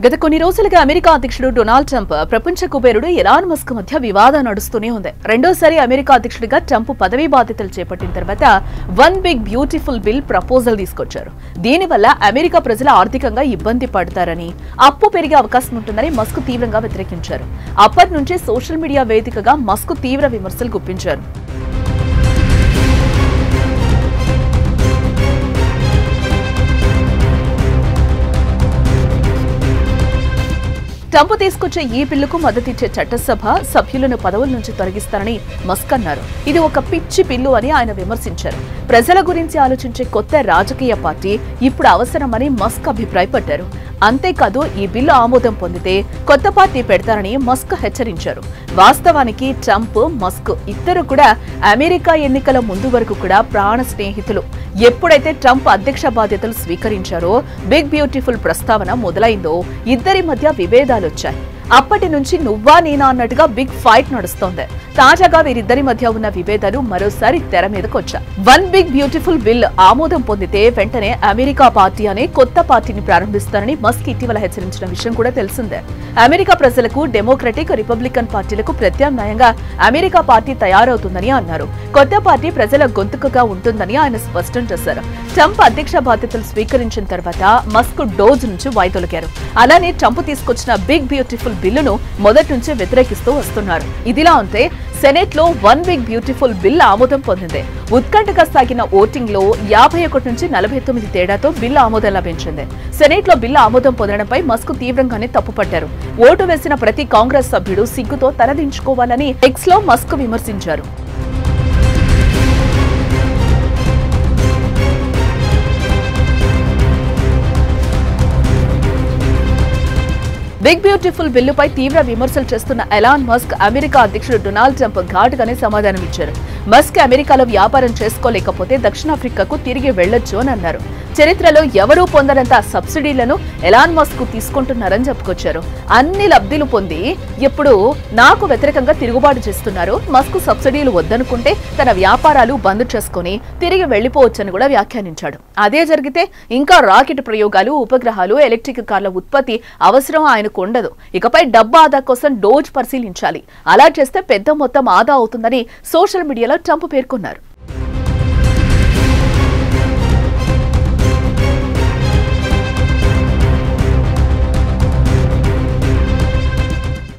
గత కొన్ని రోజులుగా అమెరికా అధ్యక్షుడు డొనాల్డ్ ట్రంప్ ప్రపంచ కుబేరుడు ఎలాన్ మస్క్ మధ్య వివాదం నడుస్తూనే ఉంది. రెండోసారి అమెరికా అధ్యక్షుడిగా ట్రంప్ పదవీ బాధ్యతలు చేపట్టిన తర్వాత one big beautiful bill proposal తీసుకొచ్చారు. దీనివల్ల అమెరికా ప్రజలు ఆర్థికంగా ఇబ్బంది పడతారని, అప్పు పెరిగే అవకాశం ఉంటుందని మస్క్ తీవ్రంగా వ్యతిరేకించారు. అప్పటి నుంచే సోషల్ మీడియా వేదికగా మస్క్ తీవ్ర విమర్శలు గుప్పించారు. ట్రంప్ తీసుకొచ్చే ఈ బిల్లుకు మద్దతిచ్చే చట్టసభ సభ్యులను పదవుల నుంచి తొలగిస్తారని మస్క్ అన్నారు. ఇది ఒక పిచ్చి బిల్లు అని ఆయన విమర్శించారు. ప్రజల గురించి ఆలోచించే కొత్త రాజకీయ పార్టీ ఇప్పుడు అవసరమని మస్క్ అభిప్రాయపడ్డారు. అంతేకాదు, ఈ బిల్లు ఆమోదం పొందితే కొత్త పార్టీ పెడతారని మస్క్ హెచ్చరించారు. వాస్తవానికి ట్రంప్, మస్క్ ఇద్దరు కూడా అమెరికా ఎన్నికల ముందు వరకు కూడా ప్రాణ స్నేహితులు. ఎప్పుడైతే ట్రంప్ అధ్యక్ష బాధ్యతలు స్వీకరించారో, బిగ్ బ్యూటిఫుల్ ప్రస్తావన మొదలైందో ఇద్దరి మధ్య విభేదాలు వచ్చాయి. అప్పటి నుంచి నువ్వా నేనా అన్నట్టుగా బిగ్ ఫైట్ నడుస్తోంది. తాజాగా వీరిద్దరి మధ్య ఉన్న విభేదాలు మరోసారి తెర మీదకు వచ్చాయి. వన్ బిగ్ బ్యూటిఫుల్ బిల్ ఆమోదం పొందితే వెంటనే అమెరికా పార్టీ అనే కొత్త పార్టీని ప్రారంభిస్తారని మస్క్ ఇటీవల హెచ్చరించిన విషయం కూడా తెలిసిందే. అమెరికా ప్రజలకు డెమోక్రటిక్, రిపబ్లికన్ పార్టీలకు ప్రత్యామ్నాయంగా అమెరికా పార్టీ తయారవుతుందని అన్నారు. కొత్త పార్టీ ప్రజల గొంతుకగా ఉంటుందని ఆయన స్పష్టం చేశారు. ట్రంప్ అధ్యక్ష బాధ్యతలు స్వీకరించిన తర్వాత మస్క్ డోజ్ నుంచి వైదొలిగారు. అలానే ట్రంప్ తీసుకొచ్చిన బిగ్ బ్యూటిఫుల్ బిల్లును మొదటి నుంచే వ్యతిరేకిస్తూ వస్తున్నారు. ఇదిలా ఉంటే సెనెట్ లో వన్ బిగ్ బ్యూటిఫుల్ బిల్ ఆమోదం పొందింది. ఉత్కంఠగా సాగిన ఓటింగ్ లో 51 నుంచి 49 తేడాతో బిల్లు ఆమోదం లభించింది. సెనెట్ లో బిల్లు ఆమోదం పొందడంపై మస్క్ తీవ్రంగానే తప్పుపట్టారు. ఓటు వేసిన ప్రతి కాంగ్రెస్ సభ్యుడు సిగ్గుతో తలదించుకోవాలని ఎక్స్ లో మస్క్ విమర్శించారు. బిగ్ బ్యూటిఫుల్ బిల్లుపై తీవ్ర విమర్శలు చేస్తున్న ఎలాన్ మస్క్ అమెరికా అధ్యక్షుడు డొనాల్డ్ ట్రంప్ ఘాటుగానే సమాధానం ఇచ్చారు. మస్క్ అమెరికాలో వ్యాపారం చేసుకోలేకపోతే దక్షిణాఫ్రికాకు తిరిగి వెళ్లొచ్చు అని అన్నారు. చరిత్రలో ఎవరూ పొందనంత సబ్సిడీలను ఎలాన్ మస్క్ తీసుకుంటున్నారని చెప్పుకొచ్చారు. అన్ని లబ్ధిలు పొంది ఇప్పుడు నాకు వ్యతిరేకంగా తిరుగుబాటు చేస్తున్నారు. మస్క్ సబ్సిడీలు వద్దనుకుంటే తన వ్యాపారాలు బంద్ చేసుకుని తిరిగి వెళ్లిపోవచ్చని కూడా వ్యాఖ్యానించాడు. అదే జరిగితే ఇంకా రాకెట్ ప్రయోగాలు, ఉపగ్రహాలు, ఎలక్ట్రిక్ కార్ల ఉత్పత్తి అవసరం ఆయనకు ఉండదు. ఇకపై డబ్బు ఆదా కోసం డోజ్ పరిశీలించాలి. అలా చేస్తే పెద్ద మొత్తం ఆదా అవుతుందని సోషల్ మీడియాలో ట్రంప్ పేర్కొన్నారు.